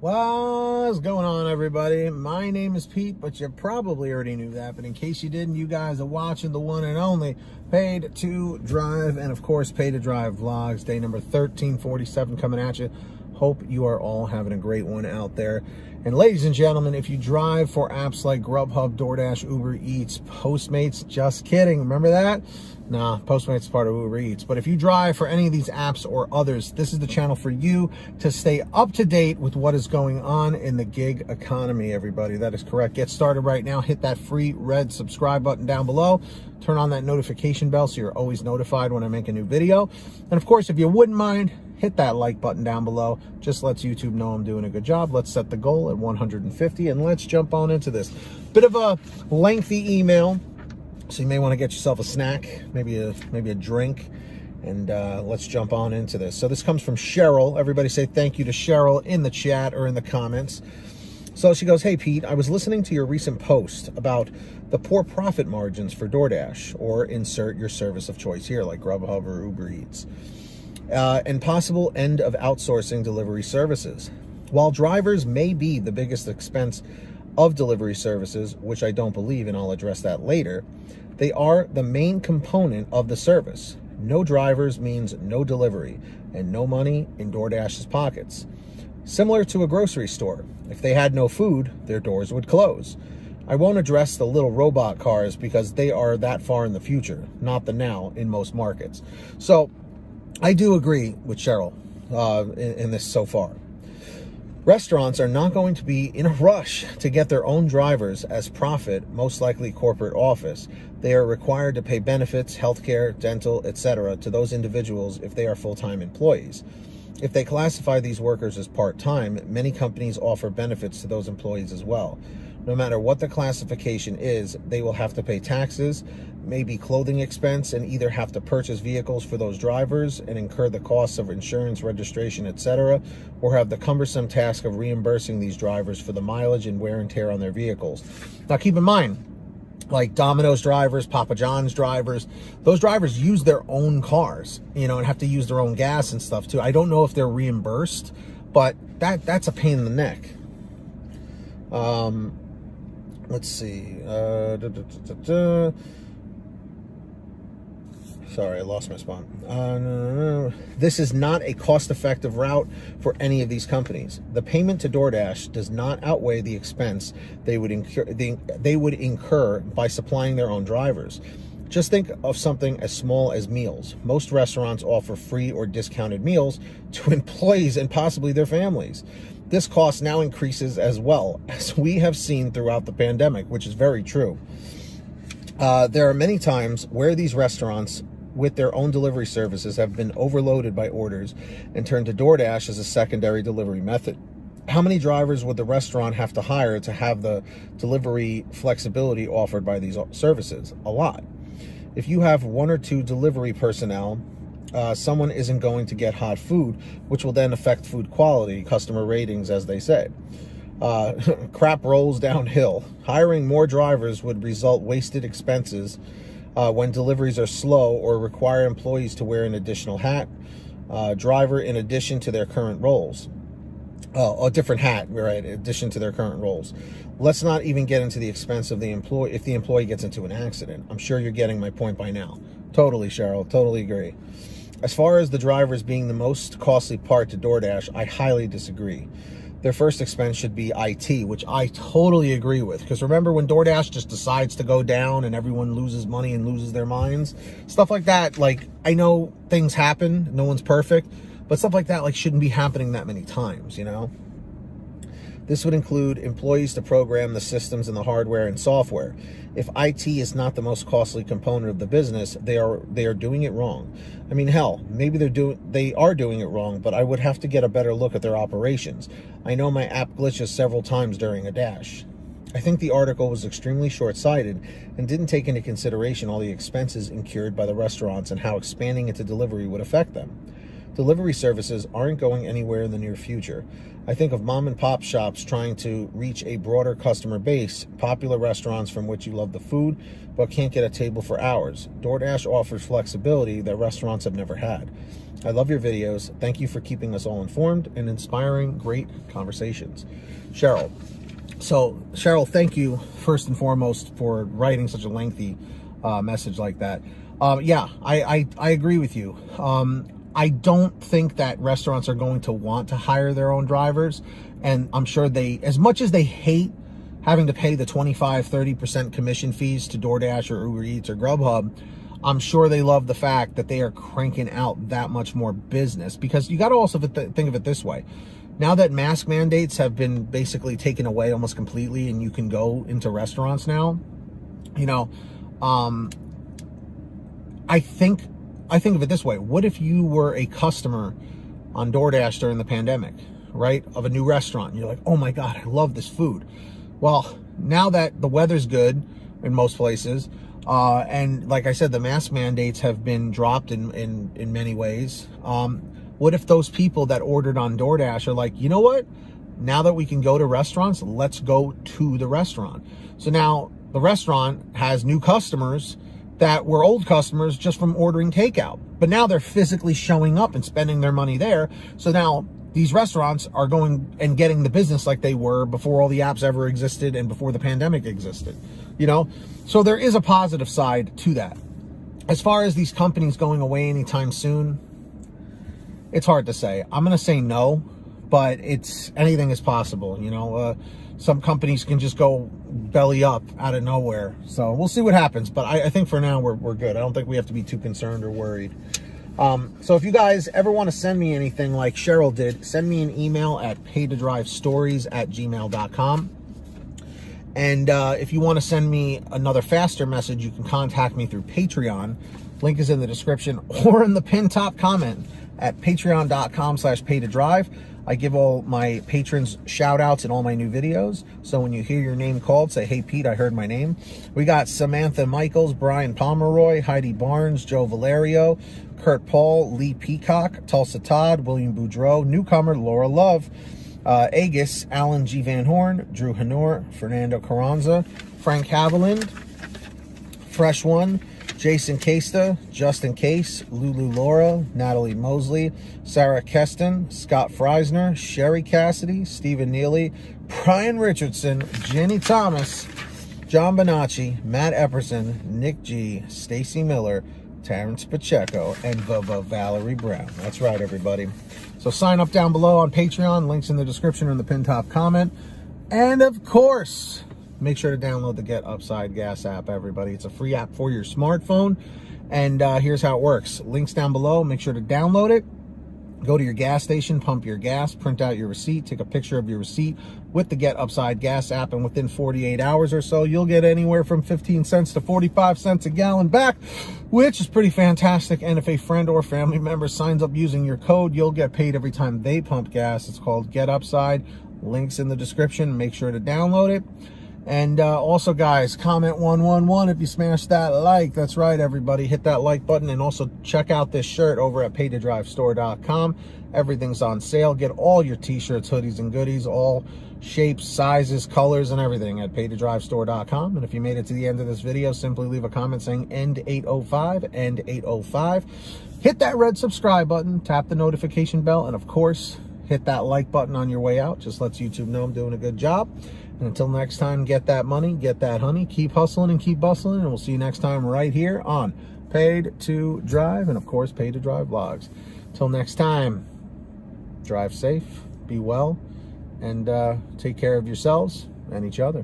What's going on, everybody? My name is Pete, but you probably already knew that. But in case you didn't, you guys are watching the one and only Paid to Drive, and of course, Paid to Drive vlogs. Day number 1347 coming at you. Hope you are all having a great one out there. And ladies and gentlemen, if you drive for apps like GrubHub, DoorDash, Uber Eats, Postmates, just kidding. Remember that? Nah, Postmates is part of Uber Eats. But if you drive for any of these apps or others, this is the channel for you to stay up to date with what is going on in the gig economy, everybody. That is correct. Get started right now. Hit that free red subscribe button down below. Turn on that notification bell so you're always notified when I make a new video. And of course, if you wouldn't mind, hit that like button down below. Just lets YouTube know I'm doing a good job. Let's set the goal at 150 and let's jump on into this. Bit of a lengthy email, so you may want to get yourself a snack, maybe a drink, and let's jump on into this. So this comes from Cheryl. Everybody say thank you to Cheryl in the chat or in the comments. So she goes, "Hey Pete, I was listening to your recent post about the poor profit margins for DoorDash, or insert your service of choice here like GrubHub or Uber Eats, and possible end of outsourcing delivery services. While drivers may be the biggest expense of delivery services, which I don't believe, and I'll address that later, they are the main component of the service. No drivers means no delivery, and no money in DoorDash's pockets. Similar to a grocery store. If they had no food, their doors would close. I won't address the little robot cars because they are that far in the future, not the now in most markets." So I do agree with Cheryl in this so far. Restaurants are not going to be in a rush to get their own drivers as profit, most likely corporate office. They are required to pay benefits, healthcare, dental, etc. to those individuals if they are full-time employees. If they classify these workers as part-time, many companies offer benefits to those employees as well. No matter what the classification is, they will have to pay taxes, maybe clothing expense, and either have to purchase vehicles for those drivers and incur the costs of insurance, registration, etc., or have the cumbersome task of reimbursing these drivers for the mileage and wear and tear on their vehicles. Now keep in mind, like Domino's drivers, Papa John's drivers, those drivers use their own cars, and have to use their own gas and stuff too. I don't know if they're reimbursed, but that's a pain in the neck. Let's see. Sorry, I lost my spot. This is not a cost-effective route for any of these companies. The payment to DoorDash does not outweigh the expense they would incur by supplying their own drivers. Just think of something as small as meals. Most restaurants offer free or discounted meals to employees and possibly their families. This cost now increases as well, as we have seen throughout the pandemic, which is very true. There are many times where these restaurants with their own delivery services have been overloaded by orders and turned to DoorDash as a secondary delivery method. How many drivers would the restaurant have to hire to have the delivery flexibility offered by these services? A lot. If you have one or two delivery personnel, someone isn't going to get hot food, which will then affect food quality, customer ratings, as they say. Crap rolls downhill. Hiring more drivers would result wasted expenses when deliveries are slow or require employees to wear an additional hat, driver in addition to their current roles. A different hat, right, in addition to their current roles. Let's not even get into the expense of the employee if the employee gets into an accident. I'm sure you're getting my point by now. Totally, Cheryl, totally agree. As far as the drivers being the most costly part to DoorDash, I highly disagree. Their first expense should be IT, which I totally agree with. Because remember when DoorDash just decides to go down and everyone loses money and loses their minds? Stuff like that, like, I know things happen, no one's perfect, but stuff like that, like, shouldn't be happening that many times, This would include employees to program the systems and the hardware and software. If IT is not the most costly component of the business, they are doing it wrong. I mean, hell, maybe they are doing it wrong, but I would have to get a better look at their operations. I know my app glitches several times during a dash. I think the article was extremely short-sighted and didn't take into consideration all the expenses incurred by the restaurants and how expanding into delivery would affect them. Delivery services aren't going anywhere in the near future. I think of mom and pop shops trying to reach a broader customer base, popular restaurants from which you love the food but can't get a table for hours. DoorDash offers flexibility that restaurants have never had. I love your videos. Thank you for keeping us all informed and inspiring great conversations. Cheryl. So, Cheryl, thank you first and foremost for writing such a lengthy message like that. Yeah, I agree with you. I don't think that restaurants are going to want to hire their own drivers. And I'm sure they, as much as they hate having to pay the 25-30% commission fees to DoorDash or Uber Eats or GrubHub, I'm sure they love the fact that they are cranking out that much more business. Because you got to also think of it this way. Now that mask mandates have been basically taken away almost completely and you can go into restaurants now, you know, I think of it this way. What if you were a customer on DoorDash during the pandemic, right, of a new restaurant? You're like, oh my God, I love this food. Well, now that the weather's good in most places, and like I said, the mask mandates have been dropped in many ways. What if those people that ordered on DoorDash are like, you know what? Now that we can go to restaurants, let's go to the restaurant. So now the restaurant has new customers that were old customers just from ordering takeout. But now they're physically showing up and spending their money there. So now these restaurants are going and getting the business like they were before all the apps ever existed and before the pandemic existed, you know? So there is a positive side to that. As far as these companies going away anytime soon, it's hard to say. I'm going to say no, but anything is possible, you know? Some companies can just go belly up out of nowhere. So we'll see what happens. But I think for now, we're good. I don't think we have to be too concerned or worried. So if you guys ever want to send me anything like Cheryl did, send me an email at paytodrivestories@gmail.com. And if you want to send me another faster message, you can contact me through Patreon. Link is in the description or in the pinned top comment at patreon.com/paytodrive. I give all my patrons shout outs in all my new videos. So when you hear your name called, say, hey, Pete, I heard my name. We got Samantha Michaels, Brian Pomeroy, Heidi Barnes, Joe Valerio, Kurt Paul, Lee Peacock, Tulsa Todd, William Boudreau, newcomer Laura Love, Agus, Alan G. Van Horn, Drew Hanor, Fernando Carranza, Frank Haviland, Fresh One, Jason Casta, Justin Case, Lulu Laura, Natalie Mosley, Sarah Keston, Scott Freisner, Sherry Cassidy, Stephen Neely, Brian Richardson, Jenny Thomas, John Bonacci, Matt Epperson, Nick G, Stacy Miller, Terrence Pacheco, and Valerie Brown. That's right, everybody. So sign up down below on Patreon. Links in the description or in the pinned top comment. And of course, make sure to download the Get Upside Gas app, everybody. It's a free app for your smartphone. And here's how it works. Links down below. Make sure to download it. Go to your gas station, pump your gas, print out your receipt, take a picture of your receipt with the Get Upside Gas app, and within 48 hours or so, you'll get anywhere from 15 cents to 45 cents a gallon back, which is pretty fantastic. And if a friend or family member signs up using your code, you'll get paid every time they pump gas. It's called Get Upside. Links in the description. Make sure to download it. And also, guys, comment 111 if you smash that like. That's right, everybody. Hit that like button. And also check out this shirt over at paytodrivestore.com. Everything's on sale. Get all your t-shirts, hoodies, and goodies, all shapes, sizes, colors, and everything at paytodrivestore.com. And if you made it to the end of this video, simply leave a comment saying end 805, end 805. Hit that red subscribe button, tap the notification bell, and of course, hit that like button on your way out. Just lets YouTube know I'm doing a good job. And until next time, get that money, get that honey, keep hustling and keep bustling, and we'll see you next time right here on Paid to Drive, and of course, Paid to Drive Vlogs. Till next time, drive safe, be well, and take care of yourselves and each other.